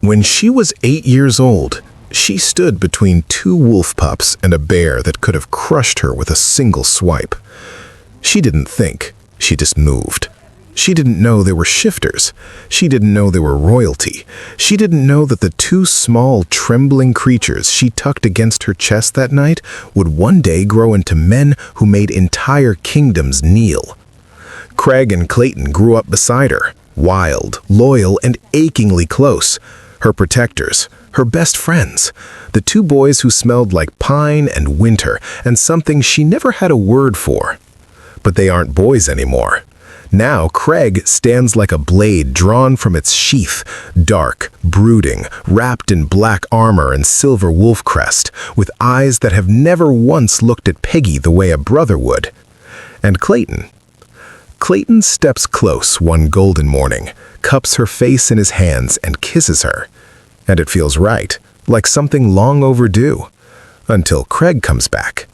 When she was 8 years old, she stood between two wolf pups and a bear that could have crushed her with a single swipe. She didn't think, she just moved. She didn't know they were shifters. She didn't know they were royalty. She didn't know that the two small, trembling creatures she tucked against her chest that night would one day grow into men who made entire kingdoms kneel. Craig and Clayton grew up beside her, wild, loyal, and achingly close. Her protectors, her best friends, the two boys who smelled like pine and winter and something she never had a word for. But they aren't boys anymore. Now Craig stands like a blade drawn from its sheath, dark, brooding, wrapped in black armor and silver wolf crest, with eyes that have never once looked at Peggy the way a brother would. And Clayton steps close one golden morning, cups her face in his hands and kisses her. And it feels right, like something long overdue. Until Craig comes back.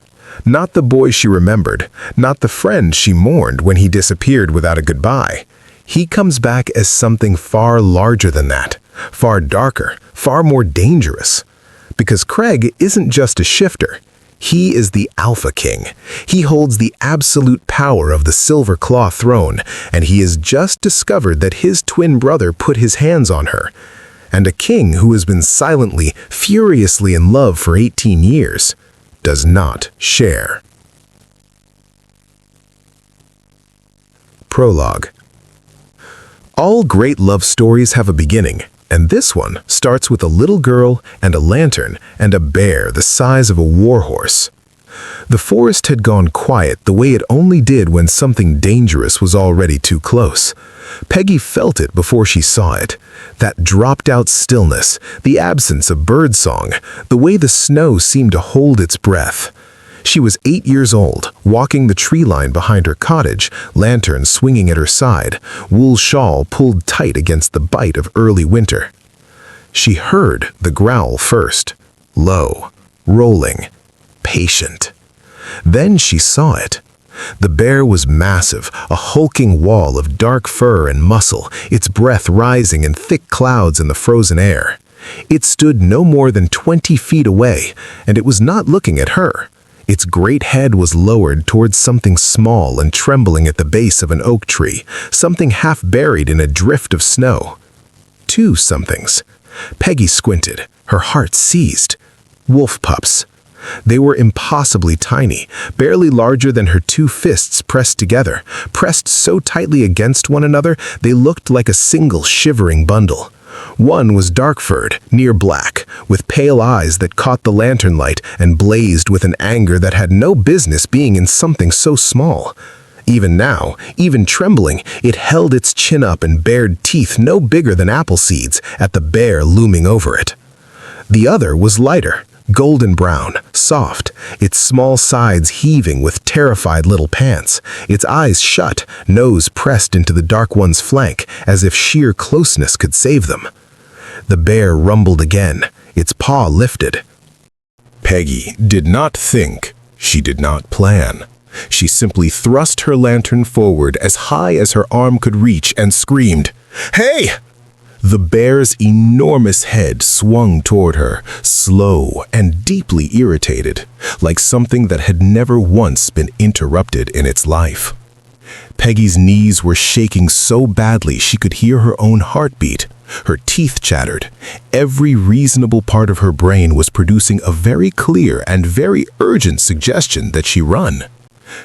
Not the boy she remembered, not the friend she mourned when he disappeared without a goodbye. He comes back as something far larger than that, far darker, far more dangerous. Because Craig isn't just a shifter. He is the Alpha King. He holds the absolute power of the Silver Claw throne, and he has just discovered that his twin brother put his hands on her. And a king who has been silently, furiously in love for 18 years does not share. Prologue. All great love stories have a beginning, and this one starts with a little girl and a lantern and a bear the size of a warhorse. The forest had gone quiet the way it only did when something dangerous was already too close. Peggy felt it before she saw it. That dropped-out stillness, the absence of birdsong, the way the snow seemed to hold its breath. She was 8 years old, walking the tree line behind her cottage, lantern swinging at her side, wool shawl pulled tight against the bite of early winter. She heard the growl first, low, rolling, patient. Then she saw it. The bear was massive, a hulking wall of dark fur and muscle, its breath rising in thick clouds in the frozen air. It stood no more than 20 feet away, and it was not looking at her. Its great head was lowered towards something small and trembling at the base of an oak tree, something half buried in a drift of snow. Two somethings. Peggy squinted, her heart seized. Wolf pups. They were impossibly tiny, barely larger than her two fists pressed together, pressed so tightly against one another they looked like a single shivering bundle. One was dark-furred, near black, with pale eyes that caught the lantern light and blazed with an anger that had no business being in something so small. Even now, even trembling, it held its chin up and bared teeth no bigger than apple seeds at the bear looming over it. The other was lighter, golden brown, soft, its small sides heaving with terrified little pants, its eyes shut, nose pressed into the dark one's flank as if sheer closeness could save them. The bear rumbled again, its paw lifted. Peggy did not think, she did not plan. She simply thrust her lantern forward as high as her arm could reach and screamed, "Hey!" The bear's enormous head swung toward her, slow and deeply irritated, like something that had never once been interrupted in its life. Peggy's knees were shaking so badly she could hear her own heartbeat. Her teeth chattered. Every reasonable part of her brain was producing a very clear and very urgent suggestion that she run.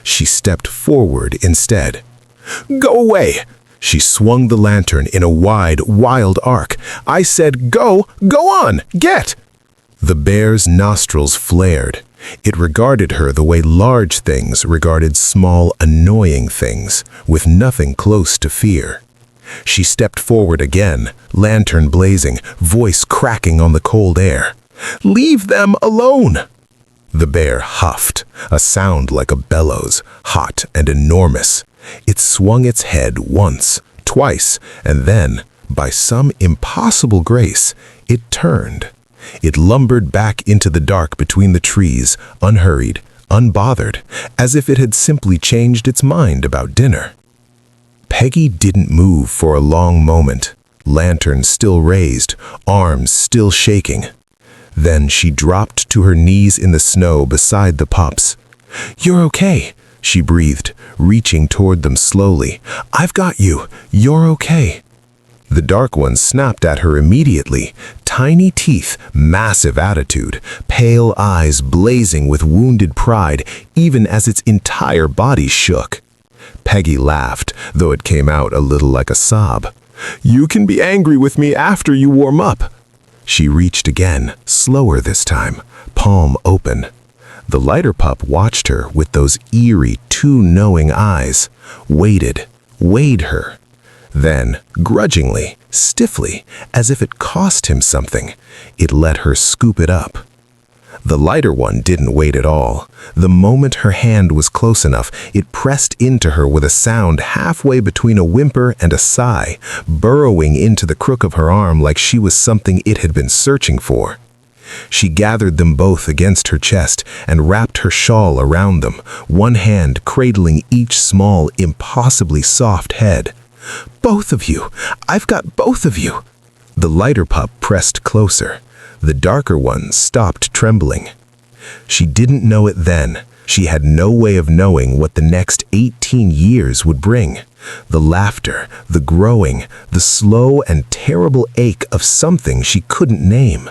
She stepped forward instead. "Go away!" She swung the lantern in a wide, wild arc. "I said go on, get!" The bear's nostrils flared. It regarded her the way large things regarded small, annoying things, with nothing close to fear. She stepped forward again, lantern blazing, voice cracking on the cold air. "Leave them alone!" The bear huffed, a sound like a bellows, hot and enormous. It swung its head once, twice, and then, by some impossible grace, it turned. It lumbered back into the dark between the trees, unhurried, unbothered, as if it had simply changed its mind about dinner. Peggy didn't move for a long moment, lantern still raised, arms still shaking. Then she dropped to her knees in the snow beside the pups. "You're okay," she breathed, reaching toward them slowly. "I've got you. You're okay." The dark one snapped at her immediately, tiny teeth, massive attitude, pale eyes blazing with wounded pride, even as its entire body shook. Peggy laughed, though it came out a little like a sob. "You can be angry with me after you warm up." She reached again, slower this time, palm open. The lighter pup watched her with those eerie, too knowing eyes, weighed her. Then, grudgingly, stiffly, as if it cost him something, it let her scoop it up. The lighter one didn't wait at all. The moment her hand was close enough, it pressed into her with a sound halfway between a whimper and a sigh, burrowing into the crook of her arm like she was something it had been searching for. She gathered them both against her chest and wrapped her shawl around them, one hand cradling each small, impossibly soft head. "Both of you! I've got both of you!" The lighter pup pressed closer. The darker one stopped trembling. She didn't know it then. She had no way of knowing what the next 18 years would bring. The laughter, the growing, the slow and terrible ache of something she couldn't name.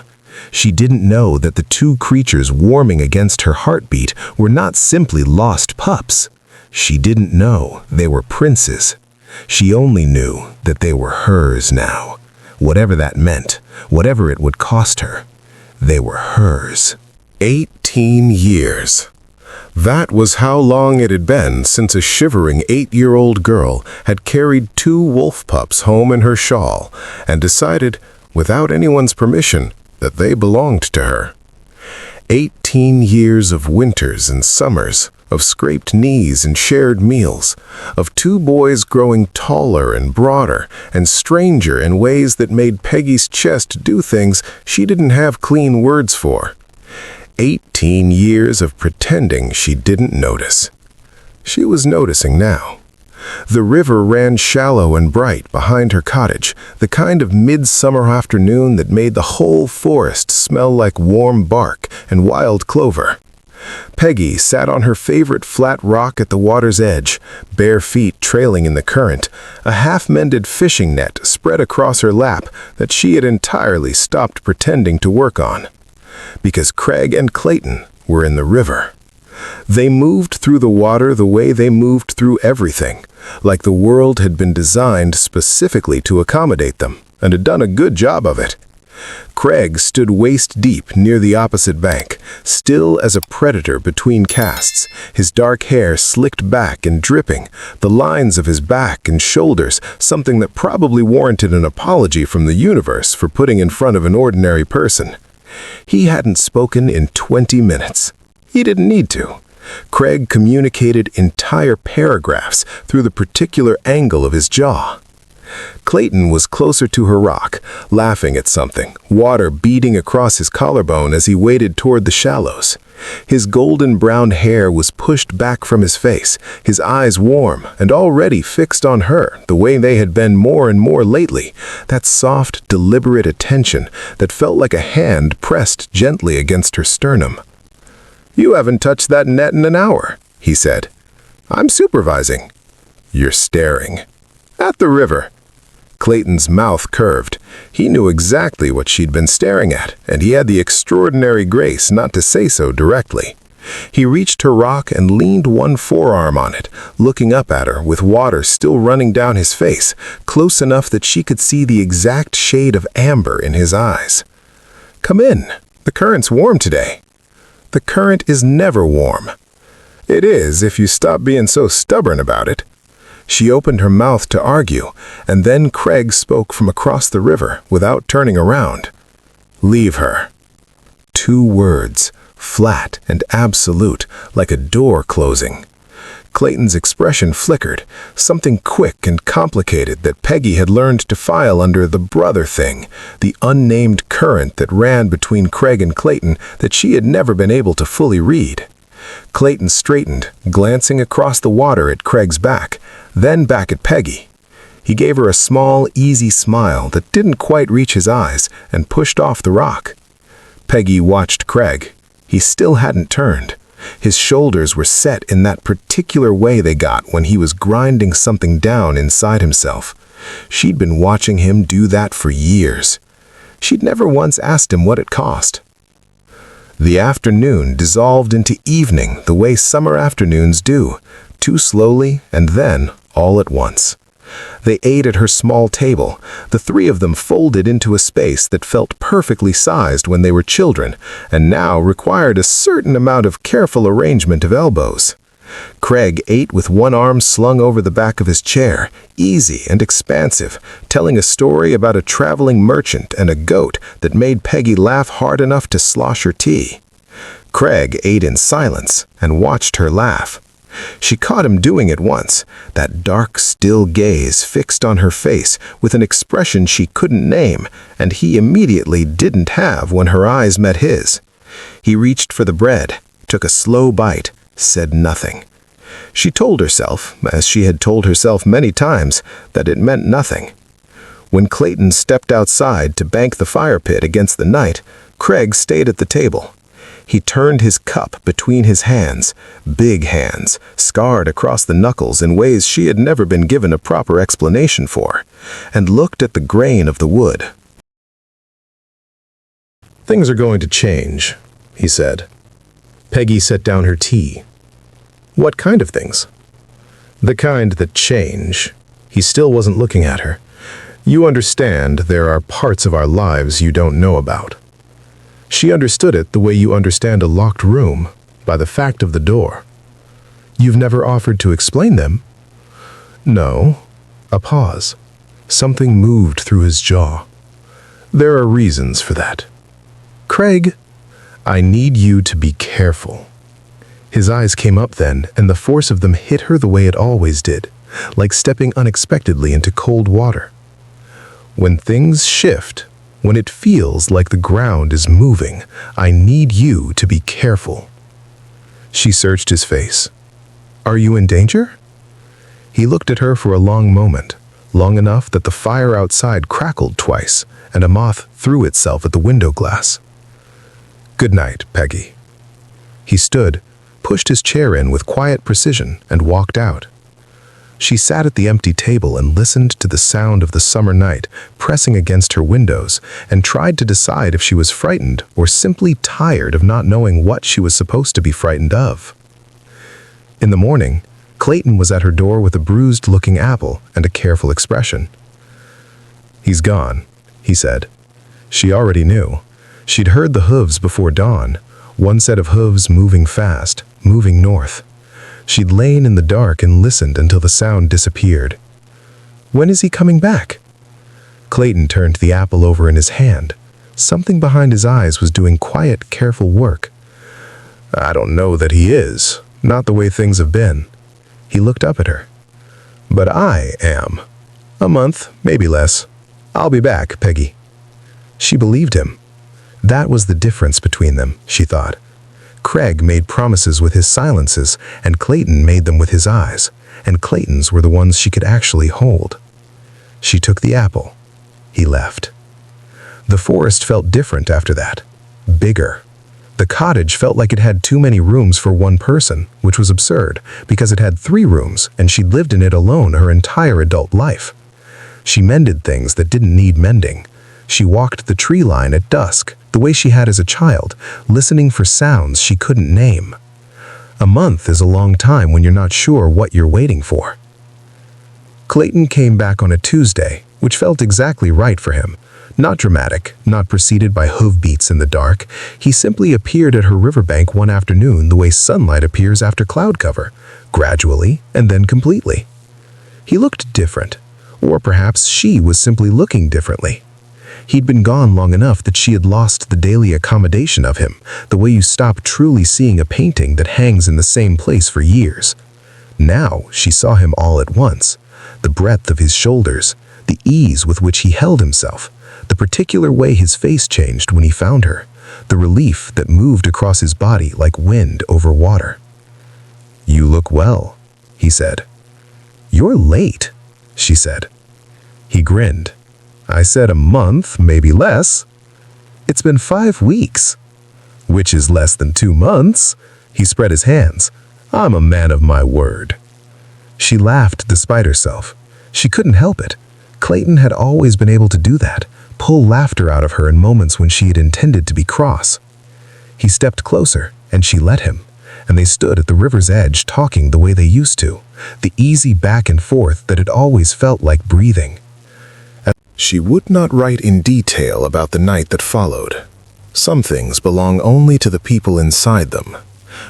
She didn't know that the two creatures warming against her heartbeat were not simply lost pups. She didn't know they were princes. She only knew that they were hers now. Whatever that meant, whatever it would cost her, they were hers. 18 years. That was how long it had been since a shivering 8-year-old girl had carried 2 wolf pups home in her shawl and decided, without anyone's permission, that they belonged to her. 18 years of winters and summers, of scraped knees and shared meals, of 2 boys growing taller and broader and stranger in ways that made Peggy's chest do things she didn't have clean words for. 18 years of pretending she didn't notice. She was noticing now. The river ran shallow and bright behind her cottage, the kind of midsummer afternoon that made the whole forest smell like warm bark and wild clover. Peggy sat on her favorite flat rock at the water's edge, bare feet trailing in the current, a half-mended fishing net spread across her lap that she had entirely stopped pretending to work on. Because Craig and Clayton were in the river. They moved through the water the way they moved through everything, like the world had been designed specifically to accommodate them, and had done a good job of it. Craig stood waist-deep near the opposite bank, still as a predator between casts, his dark hair slicked back and dripping, the lines of his back and shoulders something that probably warranted an apology from the universe for putting in front of an ordinary person. He hadn't spoken in 20 minutes. He didn't need to. Craig communicated entire paragraphs through the particular angle of his jaw. Clayton was closer to her rock, laughing at something, water beading across his collarbone as he waded toward the shallows. His golden-brown hair was pushed back from his face, his eyes warm and already fixed on her the way they had been more and more lately, that soft, deliberate attention that felt like a hand pressed gently against her sternum. "You haven't touched that net in an hour," he said. "I'm supervising." "You're staring." "At the river." Clayton's mouth curved. He knew exactly what she'd been staring at, and he had the extraordinary grace not to say so directly. He reached her rock and leaned one forearm on it, looking up at her with water still running down his face, close enough that she could see the exact shade of amber in his eyes. "Come in. The current's warm today." "The current is never warm." "It is if you stop being so stubborn about it." She opened her mouth to argue, and then Craig spoke from across the river without turning around. "Leave her." 2 words, flat and absolute, like a door closing. Clayton's expression flickered, something quick and complicated that Peggy had learned to file under the brother thing, the unnamed current that ran between Craig and Clayton that she had never been able to fully read. Clayton straightened, glancing across the water at Craig's back, then back at Peggy. He gave her a small, easy smile that didn't quite reach his eyes and pushed off the rock. Peggy watched Craig. He still hadn't turned. His shoulders were set in that particular way they got when he was grinding something down inside himself. She'd been watching him do that for years. She'd never once asked him what it cost. The afternoon dissolved into evening the way summer afternoons do, too slowly and then all at once. They ate at her small table, the three of them folded into a space that felt perfectly sized when they were children, and now required a certain amount of careful arrangement of elbows. Craig ate with one arm slung over the back of his chair, easy and expansive, telling a story about a traveling merchant and a goat that made Peggy laugh hard enough to slosh her tea. Craig ate in silence and watched her laugh. She caught him doing it once, that dark, still gaze fixed on her face with an expression she couldn't name, and he immediately didn't have when her eyes met his. He reached for the bread, took a slow bite, said nothing. She told herself, as she had told herself many times, that it meant nothing. When Clayton stepped outside to bank the fire pit against the night, Craig stayed at the table. He turned his cup between his hands, big hands, scarred across the knuckles in ways she had never been given a proper explanation for, and looked at the grain of the wood. "Things are going to change," he said. Peggy set down her tea. "What kind of things?" "The kind that change." He still wasn't looking at her. "You understand there are parts of our lives you don't know about." She understood it the way you understand a locked room, by the fact of the door. "You've never offered to explain them?" "No." A pause. Something moved through his jaw. "There are reasons for that." "Craig, I need you to be careful." His eyes came up then, and the force of them hit her the way it always did, like stepping unexpectedly into cold water. "When things shift, when it feels like the ground is moving, I need you to be careful." She searched his face. "Are you in danger?" He looked at her for a long moment, long enough that the fire outside crackled twice, and a moth threw itself at the window glass. "Good night, Peggy." He stood, pushed his chair in with quiet precision, and walked out. She sat at the empty table and listened to the sound of the summer night pressing against her windows and tried to decide if she was frightened or simply tired of not knowing what she was supposed to be frightened of. In the morning, Clayton was at her door with a bruised-looking apple and a careful expression. "He's gone," he said. She already knew. She'd heard the hooves before dawn, one set of hooves moving fast, moving north. She'd lain in the dark and listened until the sound disappeared. "When is he coming back?" Clayton turned the apple over in his hand. Something behind his eyes was doing quiet, careful work. "I don't know that he is, not the way things have been." He looked up at her. "But I am. A month, maybe less. I'll be back, Peggy." She believed him. That was the difference between them, she thought. Craig made promises with his silences, and Clayton made them with his eyes, and Clayton's were the ones she could actually hold. She took the apple. He left. The forest felt different after that. Bigger. The cottage felt like it had too many rooms for one person, which was absurd, because it had 3 rooms, and she'd lived in it alone her entire adult life. She mended things that didn't need mending. She walked the tree line at dusk, the way she had as a child, listening for sounds she couldn't name. A month is a long time when you're not sure what you're waiting for. Clayton came back on a Tuesday, which felt exactly right for him. Not dramatic, not preceded by hoofbeats in the dark. He simply appeared at her riverbank one afternoon the way sunlight appears after cloud cover, gradually and then completely. He looked different, or perhaps she was simply looking differently. He'd been gone long enough that she had lost the daily accommodation of him, the way you stop truly seeing a painting that hangs in the same place for years. Now she saw him all at once, the breadth of his shoulders, the ease with which he held himself, the particular way his face changed when he found her, the relief that moved across his body like wind over water. "You look well," he said. "You're late," she said. He grinned. "I said a month, maybe less." "It's been 5 weeks." "Which is less than 2 months." He spread his hands. "I'm a man of my word." She laughed despite herself. She couldn't help it. Clayton had always been able to do that, pull laughter out of her in moments when she had intended to be cross. He stepped closer, and she let him, and they stood at the river's edge talking the way they used to, the easy back and forth that had always felt like breathing. She would not write in detail about the night that followed. Some things belong only to the people inside them.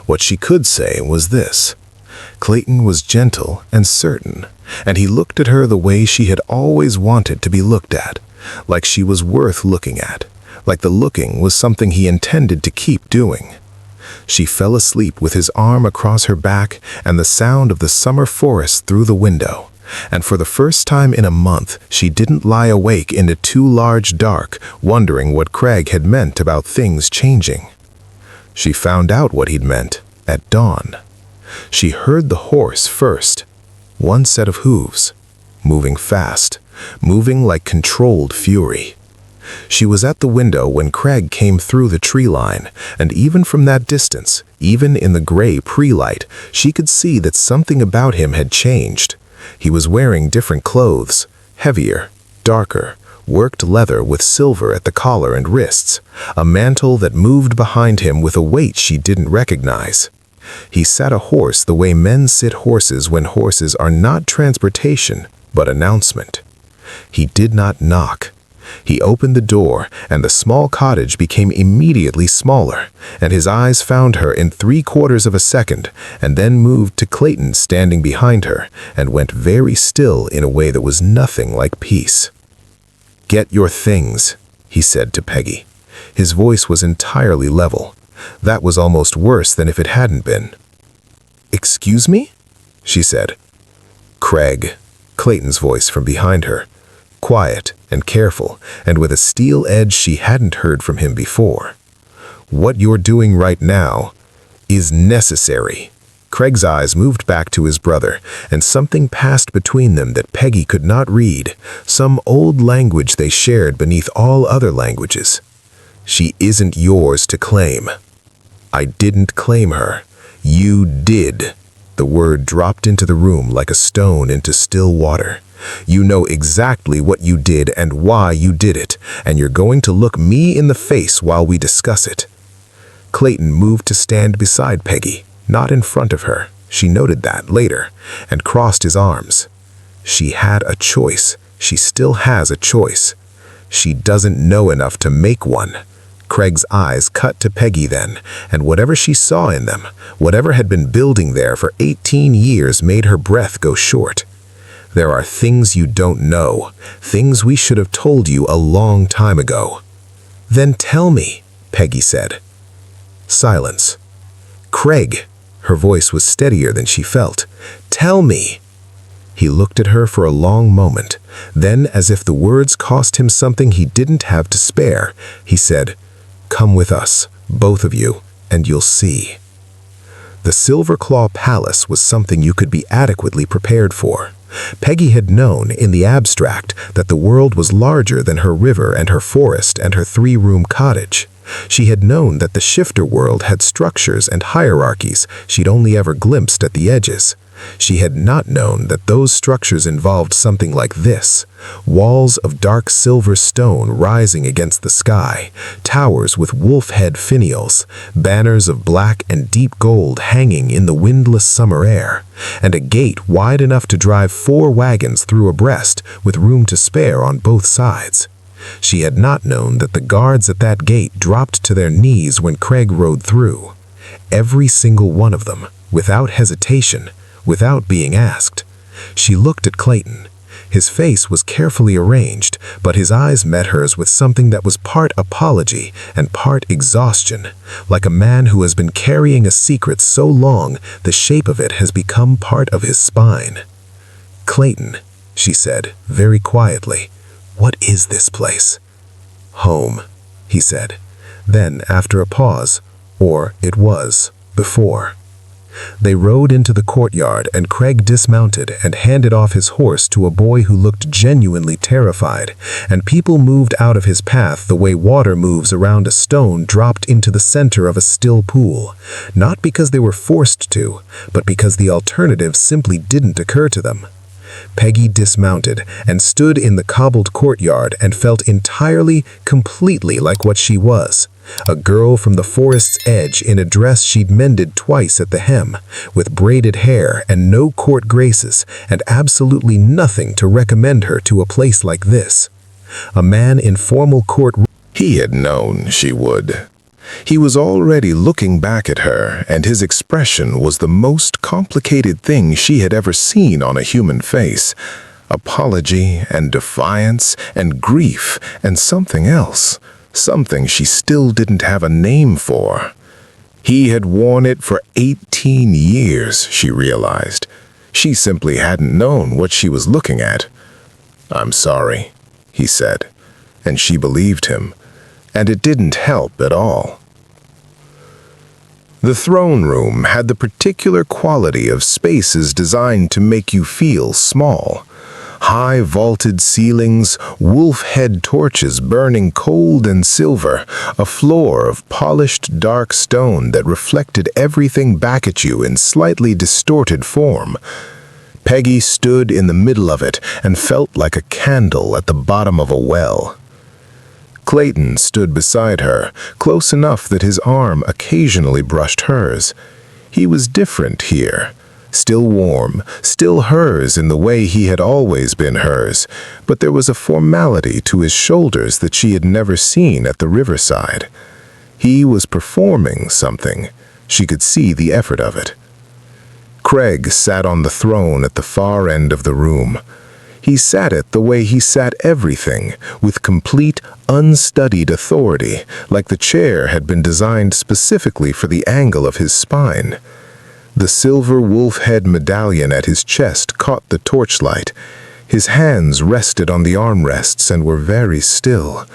What she could say was this: Clayton was gentle and certain, and he looked at her the way she had always wanted to be looked at, like she was worth looking at, like the looking was something he intended to keep doing. She fell asleep with his arm across her back and the sound of the summer forest through the window, and for the first time in a month she didn't lie awake in a too large dark, wondering what Craig had meant about things changing. She found out what he'd meant at dawn. She heard the horse first, one set of hooves, moving fast, moving like controlled fury. She was at the window when Craig came through the tree line, and even from that distance, even in the gray pre-light, she could see that something about him had changed. He was wearing different clothes, heavier, darker, worked leather with silver at the collar and wrists, a mantle that moved behind him with a weight she didn't recognize. He sat a horse the way men sit horses when horses are not transportation, but announcement. He did not knock. He opened the door, and the small cottage became immediately smaller, and his eyes found her in 3/4 of a second, and then moved to Clayton standing behind her, and went very still in a way that was nothing like peace. "Get your things," he said to Peggy. His voice was entirely level. That was almost worse than if it hadn't been. "Excuse me?" she said. "Craig," Clayton's voice from behind her, quiet and careful, and with a steel edge she hadn't heard from him before. "What you're doing right now is necessary." Craig's eyes moved back to his brother, and something passed between them that Peggy could not read, some old language they shared beneath all other languages. "She isn't yours to claim." "I didn't claim her. You did." The word dropped into the room like a stone into still water. "You know exactly what you did and why you did it, and you're going to look me in the face while we discuss it." Clayton moved to stand beside Peggy, not in front of her. She noted that later, and crossed his arms. She had a choice. She still has a choice. She doesn't know enough to make one. Craig's eyes cut to Peggy then, and whatever she saw in them, whatever had been building there for 18 years made her breath go short. "There are things you don't know, things we should have told you a long time ago." "Then tell me," Peggy said. Silence. "Craig," her voice was steadier than she felt. "Tell me." He looked at her for a long moment. Then, as if the words cost him something he didn't have to spare, he said, "Come with us, both of you, and you'll see." The Silver Claw Palace was something you could be adequately prepared for. Peggy had known, in the abstract, that the world was larger than her river and her forest and her 3-room cottage. She had known that the shifter world had structures and hierarchies she'd only ever glimpsed at the edges. She had not known that those structures involved something like this: walls of dark silver stone rising against the sky, towers with wolf head finials, banners of black and deep gold hanging in the windless summer air, and a gate wide enough to drive 4 wagons through abreast with room to spare on both sides. She had not known that the guards at that gate dropped to their knees when Craig rode through. Every single one of them, without hesitation, without being asked. She looked at Clayton. His face was carefully arranged, but his eyes met hers with something that was part apology and part exhaustion, like a man who has been carrying a secret so long the shape of it has become part of his spine. "Clayton," she said, very quietly, "what is this place?" "Home," he said. Then, after a pause, "or it was, before." They rode into the courtyard, and Craig dismounted and handed off his horse to a boy who looked genuinely terrified, and people moved out of his path the way water moves around a stone dropped into the center of a still pool, not because they were forced to, but because the alternative simply didn't occur to them. Peggy dismounted and stood in the cobbled courtyard and felt entirely, completely like what she was. A girl from the forest's edge in a dress she'd mended twice at the hem, with braided hair and no court graces, and absolutely nothing to recommend her to a place like this. A man in formal court. He had known she would. He was already looking back at her, and his expression was the most complicated thing she had ever seen on a human face. Apology and defiance and grief and something else. Something she still didn't have a name for. He had worn it for 18 years, she realized. She simply hadn't known what she was looking at. "I'm sorry," he said, and she believed him, and it didn't help at all. The throne room had the particular quality of spaces designed to make you feel small. High vaulted ceilings, wolf head torches burning cold and silver, a floor of polished dark stone that reflected everything back at you in slightly distorted form. Peggy stood in the middle of it and felt like a candle at the bottom of a well. Clayton stood beside her, close enough that his arm occasionally brushed hers. He was different here. Still warm, still hers in the way he had always been hers, but there was a formality to his shoulders that she had never seen at the riverside. He was performing something. She could see the effort of it. Craig sat on the throne at the far end of the room. He sat it the way he sat everything, with complete, unstudied authority, like the chair had been designed specifically for the angle of his spine. The silver wolf head medallion at his chest caught the torchlight. His hands rested on the armrests and were very still.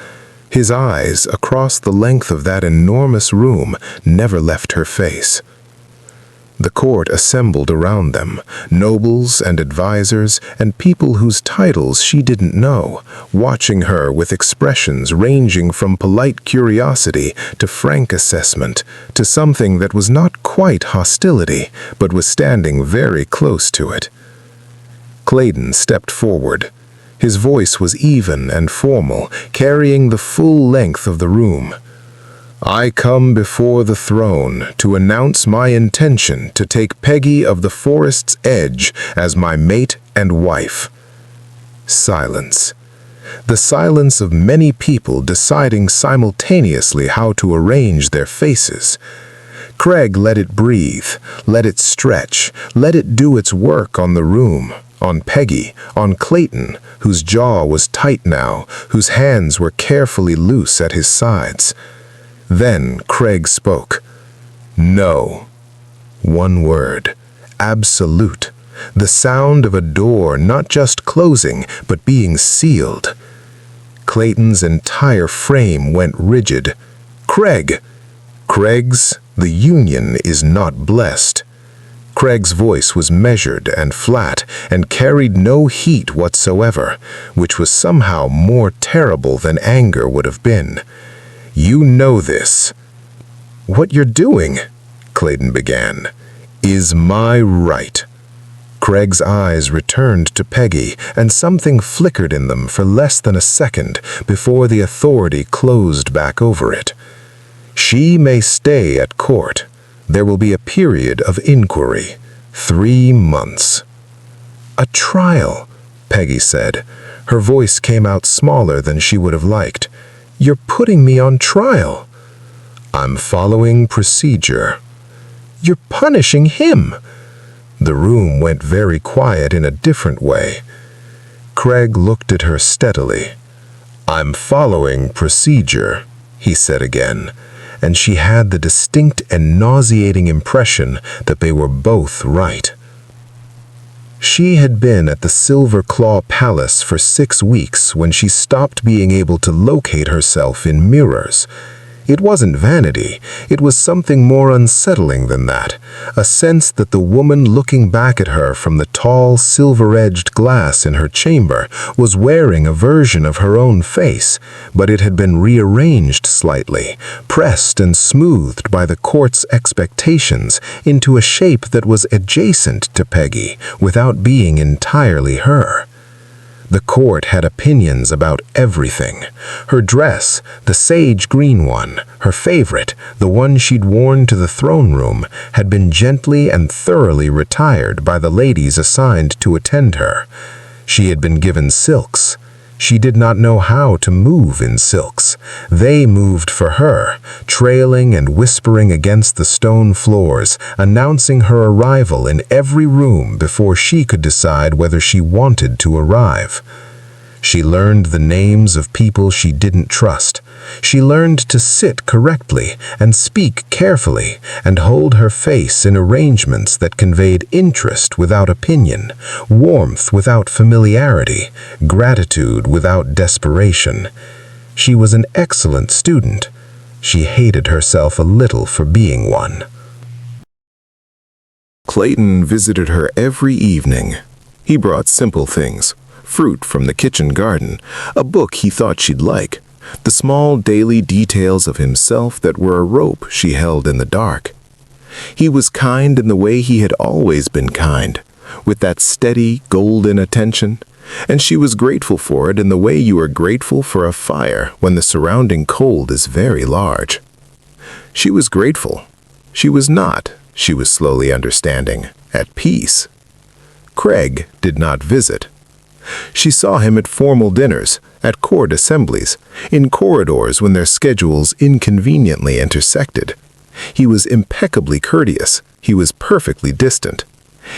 His eyes, across the length of that enormous room, never left her face. The court assembled around them, nobles and advisors and people whose titles she didn't know, watching her with expressions ranging from polite curiosity to frank assessment, to something that was not quite hostility, but was standing very close to it. Clayton stepped forward. His voice was even and formal, carrying the full length of the room. "I come before the throne to announce my intention to take Peggy of the Forest's Edge as my mate and wife." Silence. The silence of many people deciding simultaneously how to arrange their faces. Craig let it breathe, let it stretch, let it do its work on the room, on Peggy, on Clayton, whose jaw was tight now, whose hands were carefully loose at his sides. Then Craig spoke. "No." One word. Absolute. The sound of a door not just closing, but being sealed. Clayton's entire frame went rigid. "Craig!" "Craig's, the union is not blessed." Craig's voice was measured and flat and carried no heat whatsoever, which was somehow more terrible than anger would have been. "You know this." "What you're doing," Clayton began, "is my right." Craig's eyes returned to Peggy, and something flickered in them for less than a second before the authority closed back over it. "She may stay at court. There will be a period of inquiry. 3 months." "A trial," Peggy said. Her voice came out smaller than she would have liked. "You're putting me on trial." "I'm following procedure." "You're punishing him." The room went very quiet in a different way. Craig looked at her steadily. "I'm following procedure," he said again, and she had the distinct and nauseating impression that they were both right. She had been at the Silver Claw Palace for 6 weeks when she stopped being able to locate herself in mirrors. It wasn't vanity, it was something more unsettling than that, a sense that the woman looking back at her from the tall, silver-edged glass in her chamber was wearing a version of her own face, but it had been rearranged slightly, pressed and smoothed by the court's expectations into a shape that was adjacent to Peggy without being entirely her. The court had opinions about everything. Her dress, the sage green one, her favorite, the one she'd worn to the throne room, had been gently and thoroughly retired by the ladies assigned to attend her. She had been given silks. She did not know how to move in silks. They moved for her, trailing and whispering against the stone floors, announcing her arrival in every room before she could decide whether she wanted to arrive. She learned the names of people she didn't trust. She learned to sit correctly and speak carefully and hold her face in arrangements that conveyed interest without opinion, warmth without familiarity, gratitude without desperation. She was an excellent student. She hated herself a little for being one. Clayton visited her every evening. He brought simple things: fruit from the kitchen garden, a book he thought she'd like, the small daily details of himself that were a rope she held in the dark. He was kind in the way he had always been kind, with that steady, golden attention, and she was grateful for it in the way you are grateful for a fire when the surrounding cold is very large. She was grateful. She was not, she was slowly understanding, at peace. Craig did not visit. She saw him at formal dinners, at court assemblies, in corridors when their schedules inconveniently intersected. He was impeccably courteous. He was perfectly distant.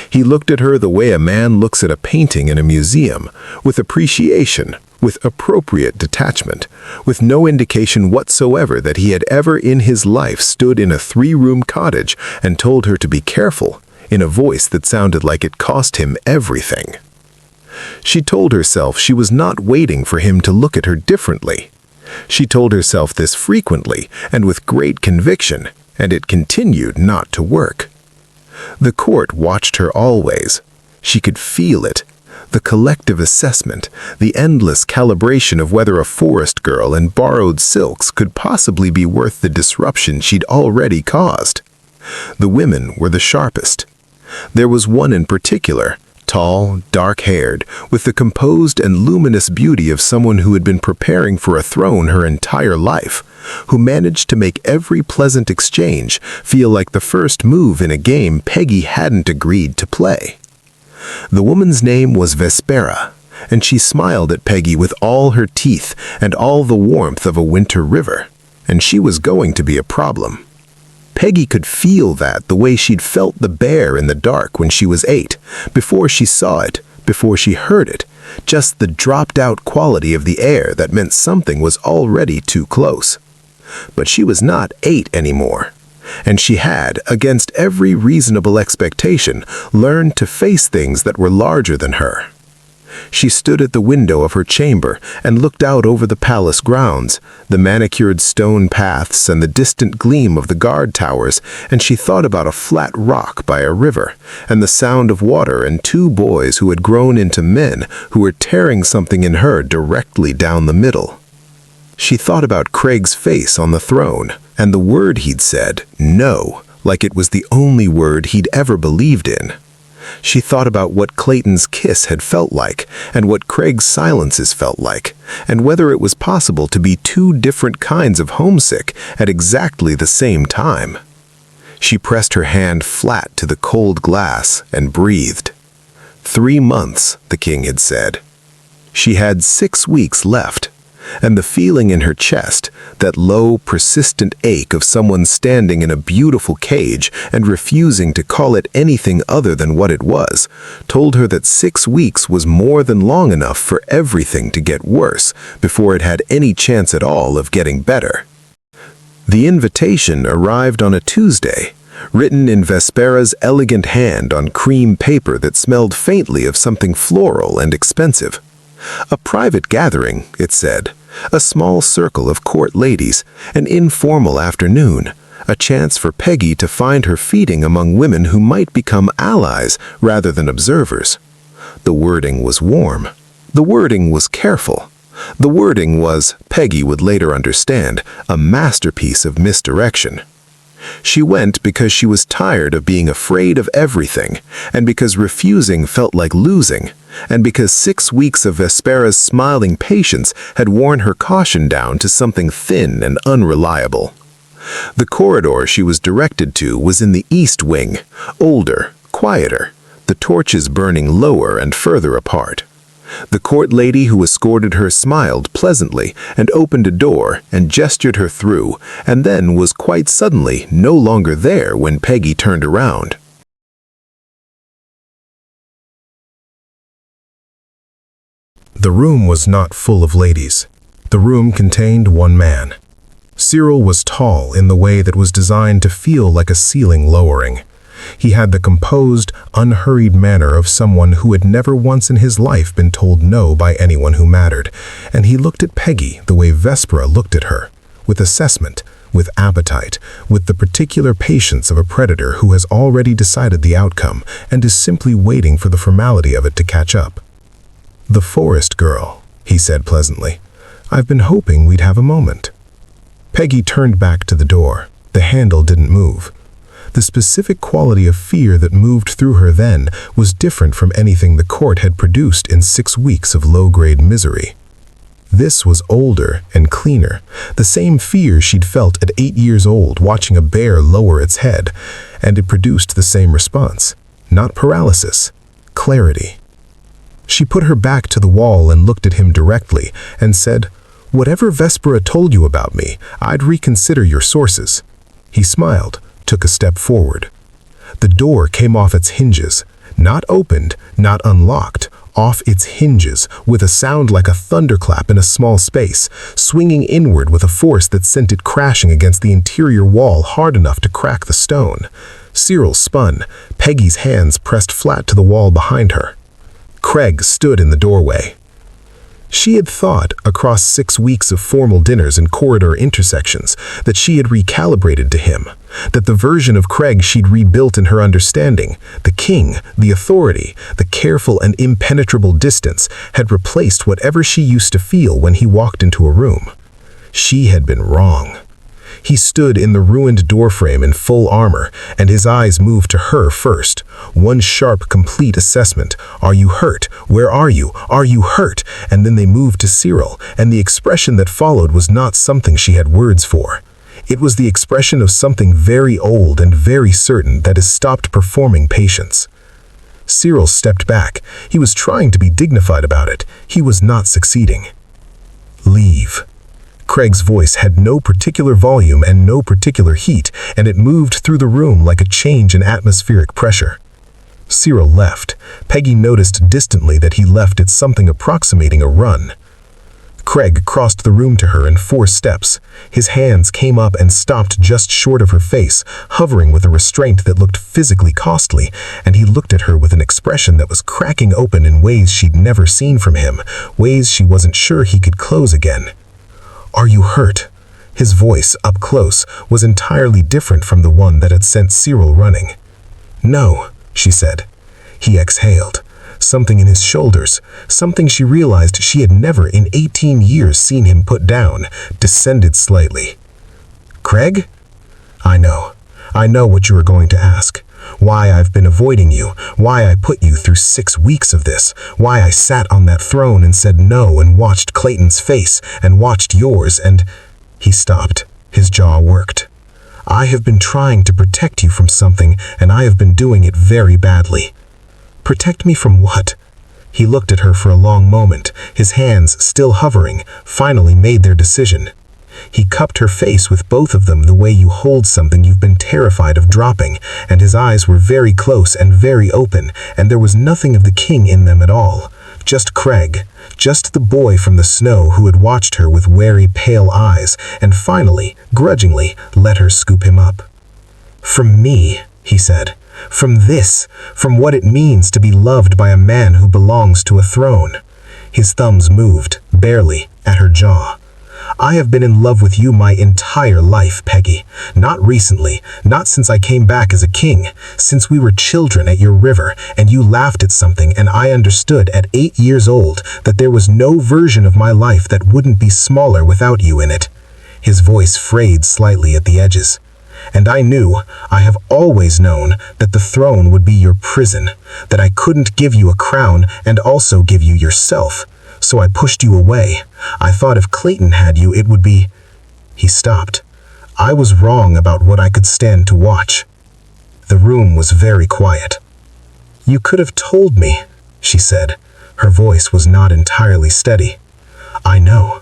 He looked at her the way a man looks at a painting in a museum, with appreciation, with appropriate detachment, with no indication whatsoever that he had ever in his life stood in a 3-room cottage and told her to be careful, in a voice that sounded like it cost him everything. She told herself she was not waiting for him to look at her differently. She told herself this frequently and with great conviction, and it continued not to work. The court watched her always. She could feel it. The collective assessment, the endless calibration of whether a forest girl in borrowed silks could possibly be worth the disruption she'd already caused. The women were the sharpest. There was one in particular, tall, dark-haired, with the composed and luminous beauty of someone who had been preparing for a throne her entire life, who managed to make every pleasant exchange feel like the first move in a game Peggy hadn't agreed to play. The woman's name was Vespera, and she smiled at Peggy with all her teeth and all the warmth of a winter river, and she was going to be a problem. Peggy could feel that the way she'd felt the bear in the dark when she was 8, before she saw it, before she heard it, just the dropped-out quality of the air that meant something was already too close. But she was not 8 anymore, and she had, against every reasonable expectation, learned to face things that were larger than her. She stood at the window of her chamber and looked out over the palace grounds, the manicured stone paths and the distant gleam of the guard towers, and she thought about a flat rock by a river, and the sound of water and 2 boys who had grown into men who were tearing something in her directly down the middle. She thought about Craig's face on the throne, and the word he'd said, no, like it was the only word he'd ever believed in. She thought about what Clayton's kiss had felt like, and what Craig's silences felt like, and whether it was possible to be 2 different kinds of homesick at exactly the same time. She pressed her hand flat to the cold glass and breathed. 3 months, the king had said. She had 6 weeks left, and the feeling in her chest, that low, persistent ache of someone standing in a beautiful cage and refusing to call it anything other than what it was, told her that 6 weeks was more than long enough for everything to get worse before it had any chance at all of getting better. The invitation arrived on a Tuesday, written in Vespera's elegant hand on cream paper that smelled faintly of something floral and expensive. A private gathering, it said, A small circle of court ladies, an informal afternoon, a chance for Peggy to find her feeding among women who might become allies rather than observers. The wording was warm. The wording was careful. The wording was, Peggy would later understand, a masterpiece of misdirection. She went because she was tired of being afraid of everything, and because refusing felt like losing, and because 6 weeks of Vespera's smiling patience had worn her caution down to something thin and unreliable. The corridor she was directed to was in the east wing, older, quieter, the torches burning lower and further apart. The court lady who escorted her smiled pleasantly and opened a door and gestured her through, and then was quite suddenly no longer there when Peggy turned around. The room was not full of ladies. The room contained one man. Cyril was tall in the way that was designed to feel like a ceiling lowering. He had the composed, unhurried manner of someone who had never once in his life been told no by anyone who mattered, and he looked at Peggy the way Vespera looked at her, with assessment, with appetite, with the particular patience of a predator who has already decided the outcome and is simply waiting for the formality of it to catch up. "The forest girl," he said pleasantly. "I've been hoping we'd have a moment." Peggy turned back to the door. The handle didn't move. The specific quality of fear that moved through her then was different from anything the court had produced in 6 weeks of low-grade misery. This was older and cleaner, the same fear she'd felt at 8 years old watching a bear lower its head, and it produced the same response. Not paralysis, clarity. She put her back to the wall and looked at him directly and said, "Whatever Vespera told you about me, I'd reconsider your sources." He smiled, took a step forward. The door came off its hinges, not opened, not unlocked, off its hinges, with a sound like a thunderclap in a small space, swinging inward with a force that sent it crashing against the interior wall hard enough to crack the stone. Cyril spun, Peggy's hands pressed flat to the wall behind her. Craig stood in the doorway. She had thought, across 6 weeks of formal dinners and corridor intersections, that she had recalibrated to him, that the version of Craig she'd rebuilt in her understanding, the king, the authority, the careful and impenetrable distance, had replaced whatever she used to feel when he walked into a room. She had been wrong. He stood in the ruined doorframe in full armor, and his eyes moved to her first. One sharp, complete assessment. Are you hurt? Where are you? Are you hurt? And then they moved to Cyril, and the expression that followed was not something she had words for. It was the expression of something very old and very certain that has stopped performing patience. Cyril stepped back. He was trying to be dignified about it. He was not succeeding. "Leave." Craig's voice had no particular volume and no particular heat, and it moved through the room like a change in atmospheric pressure. Cyril left. Peggy noticed distantly that he left at something approximating a run. Craig crossed the room to her in 4 steps. His hands came up and stopped just short of her face, hovering with a restraint that looked physically costly, and he looked at her with an expression that was cracking open in ways she'd never seen from him, ways she wasn't sure he could close again. "Are you hurt?" His voice, up close, was entirely different from the one that had sent Cyril running. "No," she said. He exhaled. Something in his shoulders, something she realized she had never in 18 years seen him put down, descended slightly. "Craig? I know what you are going to ask. Why I've been avoiding you, why I put you through 6 weeks of this, why I sat on that throne and said no and watched Clayton's face and watched yours and—" He stopped. His jaw worked. "I have been trying to protect you from something, and I have been doing it very badly." "Protect me from what?" He looked at her for a long moment, his hands still hovering, finally made their decision. He cupped her face with both of them the way you hold something you've been terrified of dropping, and his eyes were very close and very open, and there was nothing of the king in them at all. Just Craig, just the boy from the snow who had watched her with wary, pale eyes, and finally, grudgingly, let her scoop him up. "From me," he said. "From this, from what it means to be loved by a man who belongs to a throne." His thumbs moved, barely, at her jaw. I have been in love with you my entire life, Peggy. Not recently, not since I came back as a king, since we were children at your river and you laughed at something and I understood at 8 years old that there was no version of my life that wouldn't be smaller without you in it. His voice frayed slightly at the edges. And I knew, I have always known, that the throne would be your prison, that I couldn't give you a crown and also give you yourself. So I pushed you away. I thought if Clayton had you, it would be... He stopped. I was wrong about what I could stand to watch. The room was very quiet. You could have told me, she said. Her voice was not entirely steady. I know.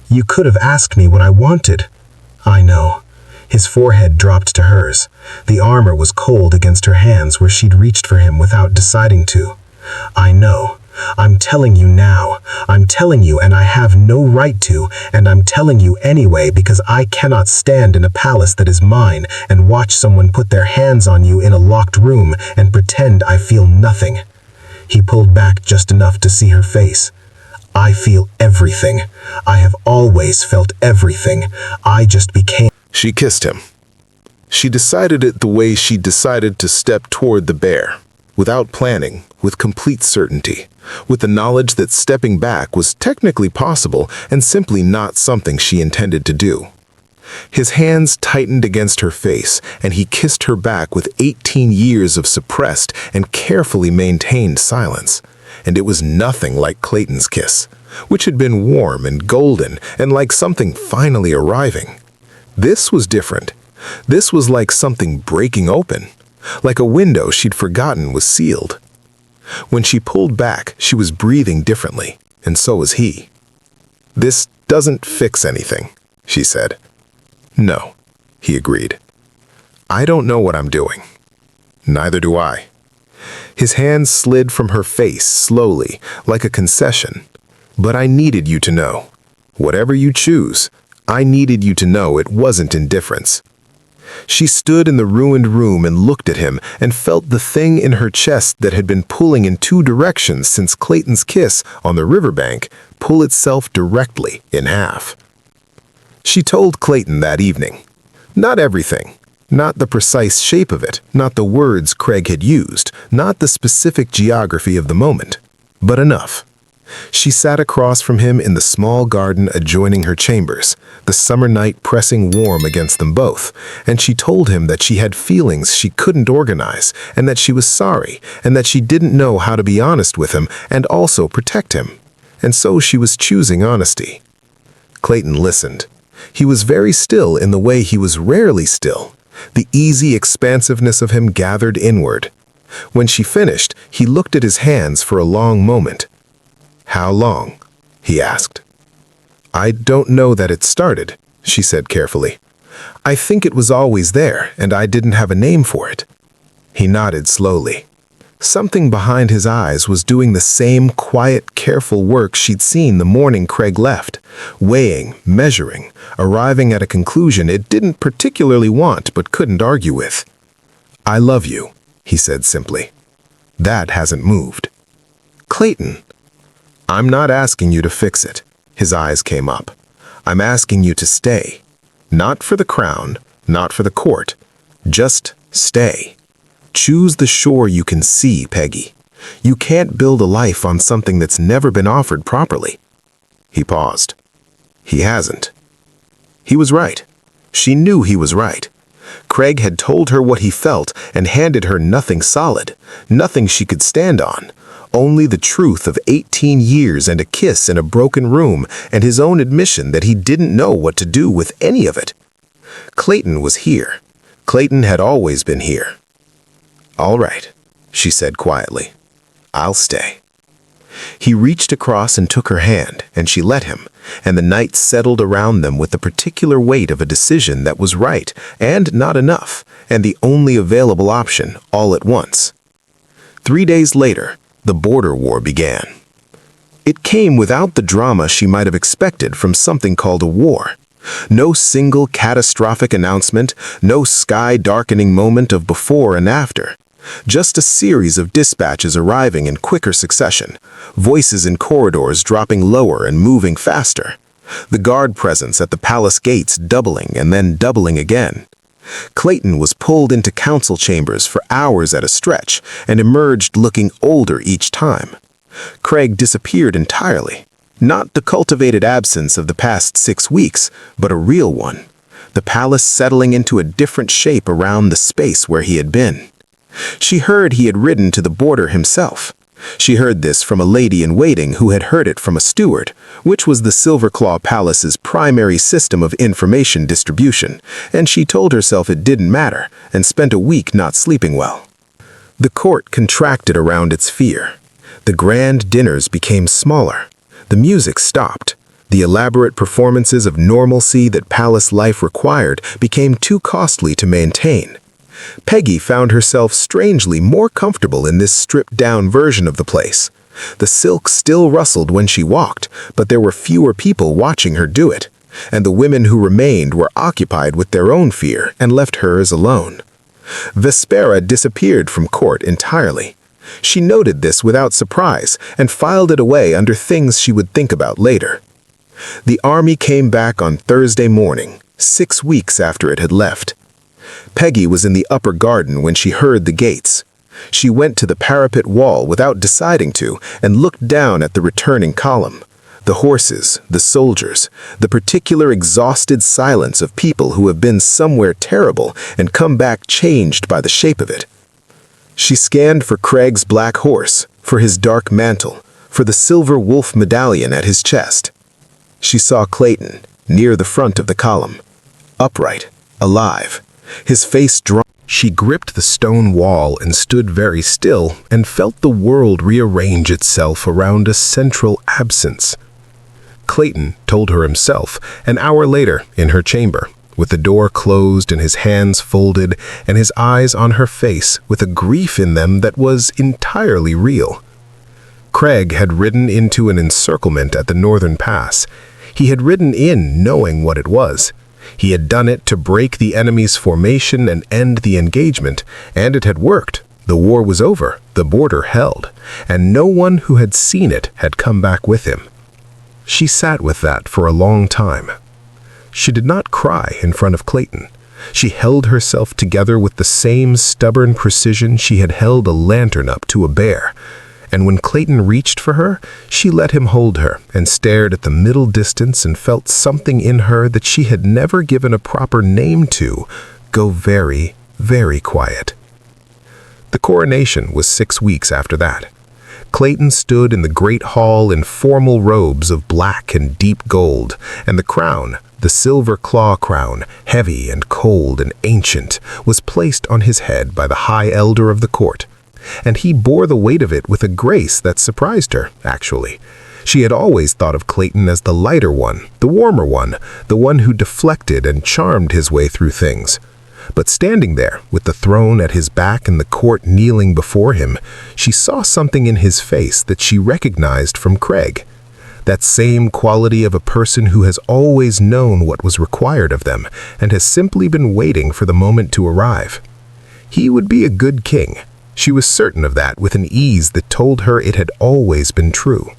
You could have asked me what I wanted. I know. His forehead dropped to hers. The armor was cold against her hands where she'd reached for him without deciding to. I know. I'm telling you now. I'm telling you, and I have no right to, and I'm telling you anyway because I cannot stand in a palace that is mine and watch someone put their hands on you in a locked room and pretend I feel nothing. He pulled back just enough to see her face. I feel everything. I have always felt everything. I just became... She kissed him. She decided it the way she decided to step toward the bear, without planning, with complete certainty, with the knowledge that stepping back was technically possible and simply not something she intended to do. His hands tightened against her face, and he kissed her back with 18 years of suppressed and carefully maintained silence. And it was nothing like Clayton's kiss, which had been warm and golden and like something finally arriving. This was different. This was like something breaking open, like a window she'd forgotten was sealed. When she pulled back, she was breathing differently, and so was he. "This doesn't fix anything," she said. "No," he agreed. "I don't know what I'm doing." "Neither do I." His hands slid from her face slowly, like a concession. "But I needed you to know. Whatever you choose, I needed you to know it wasn't indifference." She stood in the ruined room and looked at him and felt the thing in her chest that had been pulling in 2 directions since Clayton's kiss on the riverbank pull itself directly in half. She told Clayton that evening. Not everything. Not the precise shape of it, not the words Craig had used, not the specific geography of the moment, but enough. She sat across from him in the small garden adjoining her chambers, the summer night pressing warm against them both, and she told him that she had feelings she couldn't organize, and that she was sorry, and that she didn't know how to be honest with him and also protect him. And so she was choosing honesty. Clayton listened. He was very still in the way he was rarely still. The easy expansiveness of him gathered inward. When she finished, he looked at his hands for a long moment. "How long?" he asked. "I don't know that it started," she said carefully. "I think it was always there, and I didn't have a name for it." He nodded slowly. Something behind his eyes was doing the same quiet, careful work she'd seen the morning Craig left, weighing, measuring, arriving at a conclusion it didn't particularly want but couldn't argue with. "I love you," he said simply. "That hasn't moved." "Clayton." "I'm not asking you to fix it." His eyes came up. "I'm asking you to stay. Not for the crown, not for the court. Just stay. Choose the shore you can see, Peggy. You can't build a life on something that's never been offered properly." He paused. He hasn't. He was right. She knew he was right. Craig had told her what he felt and handed her nothing solid, nothing she could stand on. Only the truth of 18 years and a kiss in a broken room and his own admission that he didn't know what to do with any of it. Clayton was here. Clayton had always been here. "All right," she said quietly. "I'll stay." He reached across and took her hand, and she let him, and the night settled around them with the particular weight of a decision that was right and not enough, and the only available option all at once. 3 days later, the border war began. It came without the drama she might have expected from something called a war. No single catastrophic announcement, no sky-darkening moment of before and after. Just a series of dispatches arriving in quicker succession, voices in corridors dropping lower and moving faster. The guard presence at the palace gates doubling and then doubling again. Clayton was pulled into council chambers for hours at a stretch and emerged looking older each time. Craig disappeared entirely. Not the cultivated absence of the past 6 weeks, but a real one. The palace settling into a different shape around the space where he had been. She heard he had ridden to the border himself. She heard this from a lady-in-waiting who had heard it from a steward, which was the Silverclaw Palace's primary system of information distribution, and she told herself it didn't matter, and spent a week not sleeping well. The court contracted around its fear. The grand dinners became smaller. The music stopped. The elaborate performances of normalcy that palace life required became too costly to maintain. Peggy found herself strangely more comfortable in this stripped-down version of the place. The silk still rustled when she walked, but there were fewer people watching her do it, and the women who remained were occupied with their own fear and left hers alone. Vespera disappeared from court entirely. She noted this without surprise and filed it away under things she would think about later. The army came back on Thursday morning, 6 weeks after it had left. Peggy was in the upper garden when she heard the gates. She went to the parapet wall without deciding to and looked down at the returning column. The horses, the soldiers, the particular exhausted silence of people who have been somewhere terrible and come back changed by the shape of it. She scanned for Craig's black horse, for his dark mantle, for the silver wolf medallion at his chest. She saw Clayton, near the front of the column, upright, alive, his face drawn. She gripped the stone wall and stood very still and felt the world rearrange itself around a central absence. Clayton told her himself an hour later in her chamber, with the door closed and his hands folded and his eyes on her face with a grief in them that was entirely real. Craig had ridden into an encirclement at the northern pass. He had ridden in knowing what it was. He had done it to break the enemy's formation and end the engagement, and it had worked. The war was over, the border held, and no one who had seen it had come back with him. She sat with that for a long time. She did not cry in front of Clayton. She held herself together with the same stubborn precision she had held a lantern up to a bear. And when Clayton reached for her, she let him hold her and stared at the middle distance and felt something in her that she had never given a proper name to go very, very quiet. The coronation was 6 weeks after that. Clayton stood in the great hall in formal robes of black and deep gold, and the crown, the silver claw crown, heavy and cold and ancient, was placed on his head by the high elder of the court. And he bore the weight of it with a grace that surprised her, actually. She had always thought of Clayton as the lighter one, the warmer one, the one who deflected and charmed his way through things. But standing there, with the throne at his back and the court kneeling before him, she saw something in his face that she recognized from Craig. That same quality of a person who has always known what was required of them and has simply been waiting for the moment to arrive. He would be a good king. She was certain of that with an ease that told her it had always been true.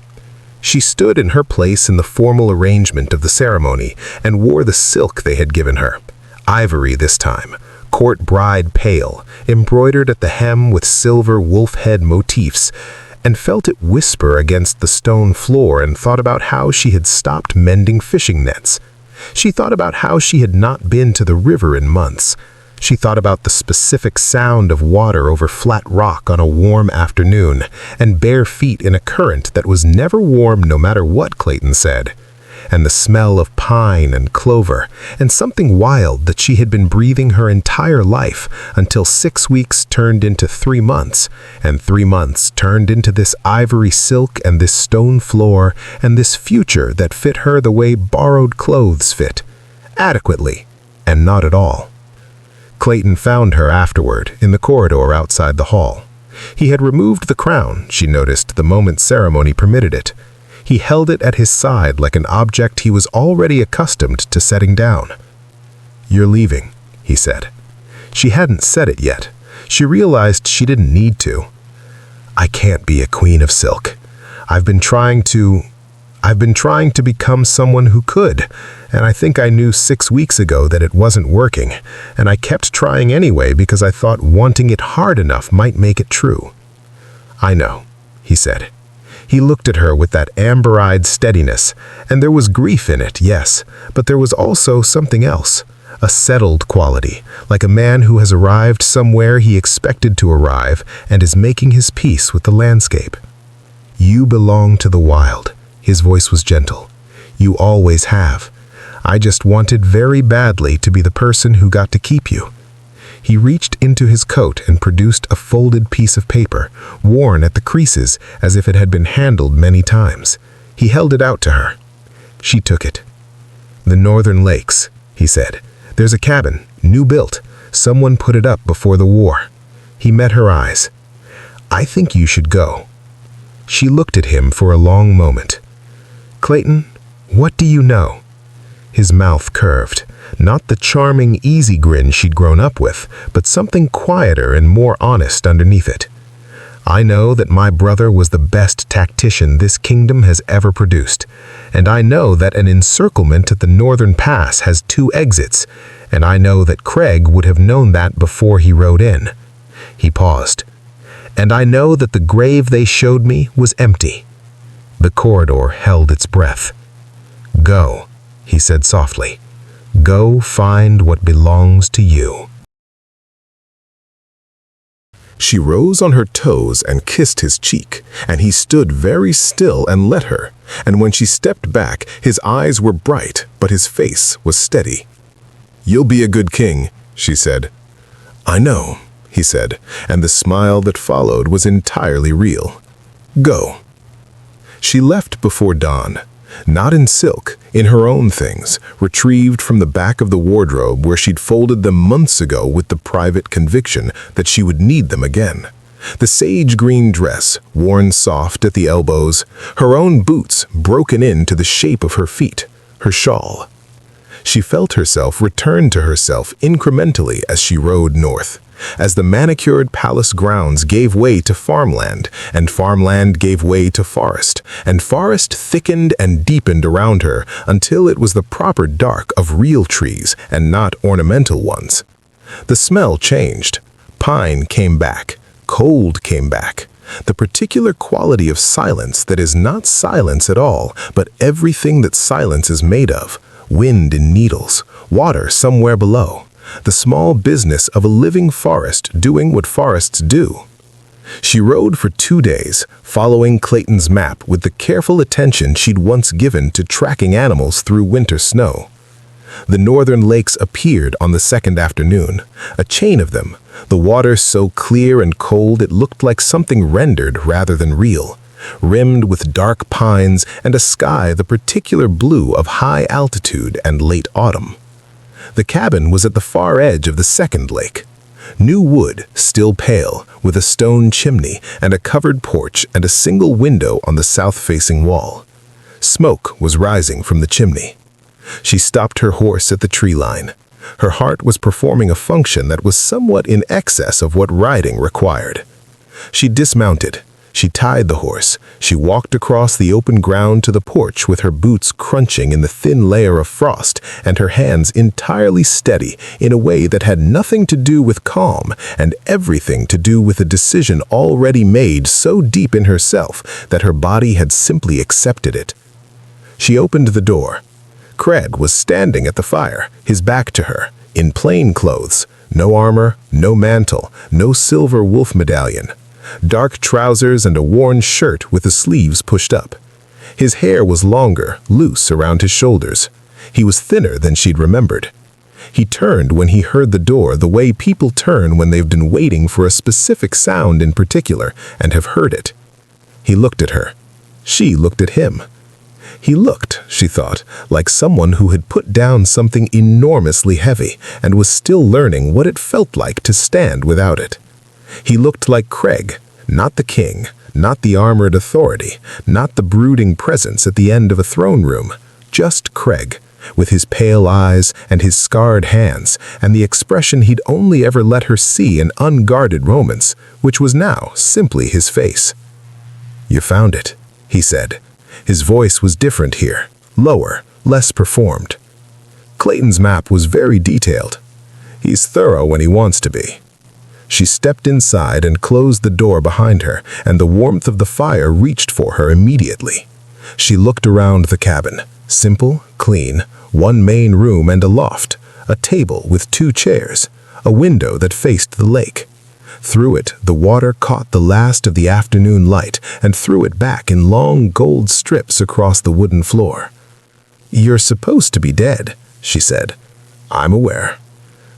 She stood in her place in the formal arrangement of the ceremony and wore the silk they had given her. Ivory this time, court bride pale, embroidered at the hem with silver wolf head motifs, and felt it whisper against the stone floor and thought about how she had stopped mending fishing nets. She thought about how she had not been to the river in months. She thought about the specific sound of water over flat rock on a warm afternoon, and bare feet in a current that was never warm no matter what Clayton said, and the smell of pine and clover, and something wild that she had been breathing her entire life until 6 weeks turned into 3 months, and 3 months turned into this ivory silk and this stone floor and this future that fit her the way borrowed clothes fit, adequately, and not at all. Clayton found her afterward in the corridor outside the hall. He had removed the crown, she noticed the moment ceremony permitted it. He held it at his side like an object he was already accustomed to setting down. "You're leaving," he said. She hadn't said it yet. She realized she didn't need to. "I can't be a queen of silk. I've been trying to... I've been trying to become someone who could, and I think I knew 6 weeks ago that it wasn't working, and I kept trying anyway because I thought wanting it hard enough might make it true." "I know," he said. He looked at her with that amber-eyed steadiness, and there was grief in it, yes, but there was also something else, a settled quality, like a man who has arrived somewhere he expected to arrive and is making his peace with the landscape. "You belong to the wild." His voice was gentle. "You always have. I just wanted very badly to be the person who got to keep you." He reached into his coat and produced a folded piece of paper, worn at the creases as if it had been handled many times. He held it out to her. She took it. "The Northern Lakes," he said. "There's a cabin, new built. Someone put it up before the war." He met her eyes. "I think you should go." She looked at him for a long moment. "Clayton, what do you know?" His mouth curved, not the charming, easy grin she'd grown up with, but something quieter and more honest underneath it. "I know that my brother was the best tactician this kingdom has ever produced, and I know that an encirclement at the northern pass has 2 exits, and I know that Craig would have known that before he rode in." He paused. "And I know that the grave they showed me was empty." The corridor held its breath. "Go," he said softly. "Go find what belongs to you." She rose on her toes and kissed his cheek, and he stood very still and let her, and when she stepped back, his eyes were bright, but his face was steady. "You'll be a good king," she said. "I know," he said, and the smile that followed was entirely real. "Go." She left before dawn, not in silk, in her own things, retrieved from the back of the wardrobe where she'd folded them months ago with the private conviction that she would need them again. The sage green dress, worn soft at the elbows, her own boots broken into the shape of her feet, her shawl. She felt herself return to herself incrementally as she rode north, as the manicured palace grounds gave way to farmland, and farmland gave way to forest, and forest thickened and deepened around her until it was the proper dark of real trees and not ornamental ones. The smell changed. Pine came back. Cold came back. The particular quality of silence that is not silence at all, but everything that silence is made of. Wind in needles, water somewhere below. The small business of a living forest doing what forests do. She rode for 2 days, following Clayton's map with the careful attention she'd once given to tracking animals through winter snow. The northern lakes appeared on the second afternoon, a chain of them, the water so clear and cold it looked like something rendered rather than real, rimmed with dark pines and a sky the particular blue of high altitude and late autumn. The cabin was at the far edge of the second lake. New wood, still pale, with a stone chimney and a covered porch and a single window on the south-facing wall. Smoke was rising from the chimney. She stopped her horse at the tree line. Her heart was performing a function that was somewhat in excess of what riding required. She dismounted. She tied the horse. She walked across the open ground to the porch with her boots crunching in the thin layer of frost and her hands entirely steady in a way that had nothing to do with calm and everything to do with a decision already made so deep in herself that her body had simply accepted it. She opened the door. Craig was standing at the fire, his back to her, in plain clothes, no armor, no mantle, no silver wolf medallion. Dark trousers and a worn shirt with the sleeves pushed up. His hair was longer, loose around his shoulders. He was thinner than she'd remembered. He turned when he heard the door the way people turn when they've been waiting for a specific sound in particular and have heard it. He looked at her. She looked at him. He looked, she thought, like someone who had put down something enormously heavy and was still learning what it felt like to stand without it. He looked like Craig, not the king, not the armored authority, not the brooding presence at the end of a throne room, just Craig, with his pale eyes and his scarred hands and the expression he'd only ever let her see in unguarded moments, which was now simply his face. "You found it," he said. His voice was different here, lower, less performed. Clayton's map was very detailed. He's thorough when he wants to be. She stepped inside and closed the door behind her, and the warmth of the fire reached for her immediately. She looked around the cabin. Simple, clean, one main room and a loft, a table with 2 chairs, a window that faced the lake. Through it, the water caught the last of the afternoon light and threw it back in long gold strips across the wooden floor. "You're supposed to be dead," she said. "I'm aware.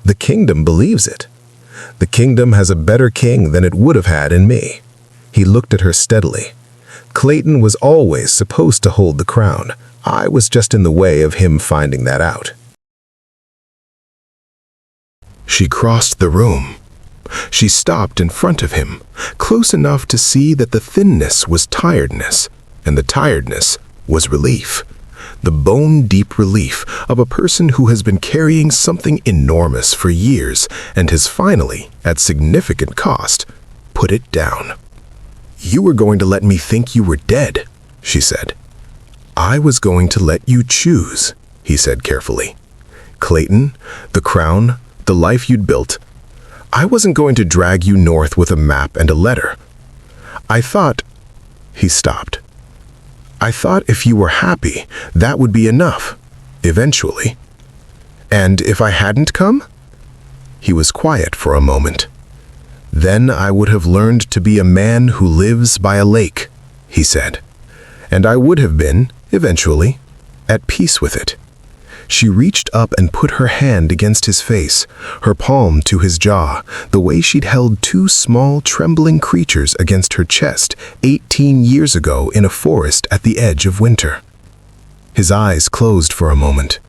The kingdom believes it. The kingdom has a better king than it would have had in me." He looked at her steadily. Clayton was always supposed to hold the crown. I was just in the way of him finding that out. She crossed the room. She stopped in front of him, close enough to see that the thinness was tiredness, and the tiredness was relief. The bone-deep relief of a person who has been carrying something enormous for years and has finally, at significant cost, put it down. "You were going to let me think you were dead," she said. "I was going to let you choose," he said carefully. "Clayton, the crown, the life you'd built. I wasn't going to drag you north with a map and a letter. I thought—" He stopped. "I thought if you were happy, that would be enough, eventually. And if I hadn't come?" He was quiet for a moment. "Then I would have learned to be a man who lives by a lake," he said. "And I would have been, eventually, at peace with it." She reached up and put her hand against his face, her palm to his jaw, the way she'd held 2 small, trembling creatures against her chest 18 years ago in a forest at the edge of winter. His eyes closed for a moment.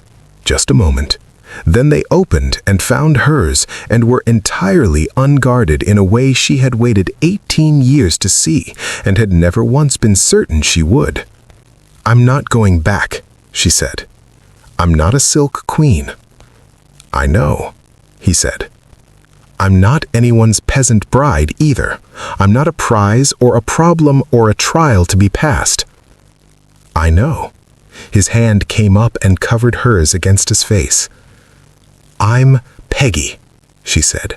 Just a moment. Then they opened and found hers and were entirely unguarded in a way she had waited 18 years to see and had never once been certain she would. "I'm not going back," she said. "I'm not a silk queen." "I know," he said. "I'm not anyone's peasant bride either. I'm not a prize or a problem or a trial to be passed." "I know." His hand came up and covered hers against his face. "I'm Peggy," she said.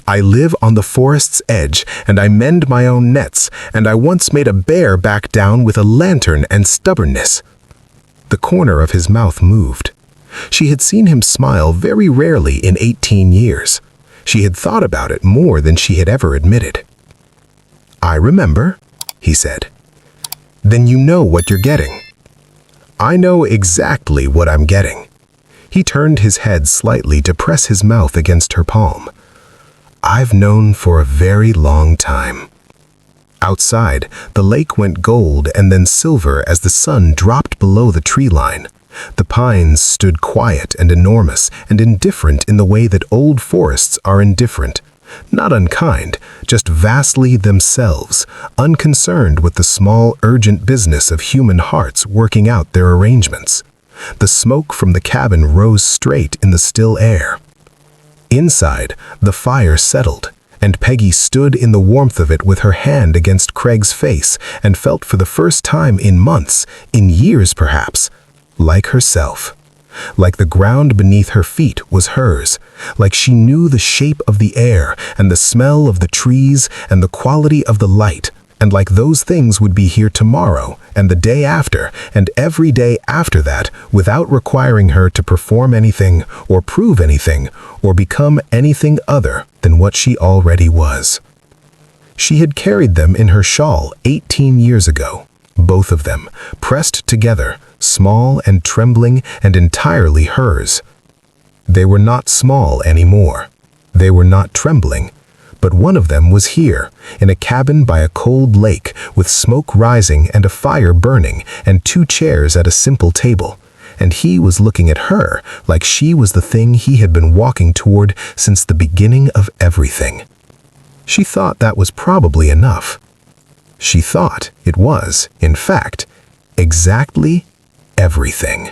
"I live on the forest's edge, and I mend my own nets, and I once made a bear back down with a lantern and stubbornness." The corner of his mouth moved. She had seen him smile very rarely in 18 years. She had thought about it more than she had ever admitted. "I remember," he said. "Then you know what you're getting." "I know exactly what I'm getting." He turned his head slightly to press his mouth against her palm. "I've known for a very long time." Outside, the lake went gold and then silver as the sun dropped below the tree line. The pines stood quiet and enormous and indifferent in the way that old forests are indifferent. Not unkind, just vastly themselves, unconcerned with the small, urgent business of human hearts working out their arrangements. The smoke from the cabin rose straight in the still air. Inside, the fire settled, and Peggy stood in the warmth of it with her hand against Craig's face and felt for the first time in months, in years perhaps, like herself. Like the ground beneath her feet was hers, like she knew the shape of the air and the smell of the trees and the quality of the light, and like those things would be here tomorrow and the day after and every day after that without requiring her to perform anything or prove anything or become anything other than what she already was. She had carried them in her shawl 18 years ago, both of them, pressed together, small and trembling and entirely hers. They were not small anymore. They were not trembling. But one of them was here, in a cabin by a cold lake, with smoke rising and a fire burning and 2 chairs at a simple table. And he was looking at her like she was the thing he had been walking toward since the beginning of everything. She thought that was probably enough. She thought it was, in fact, exactly everything.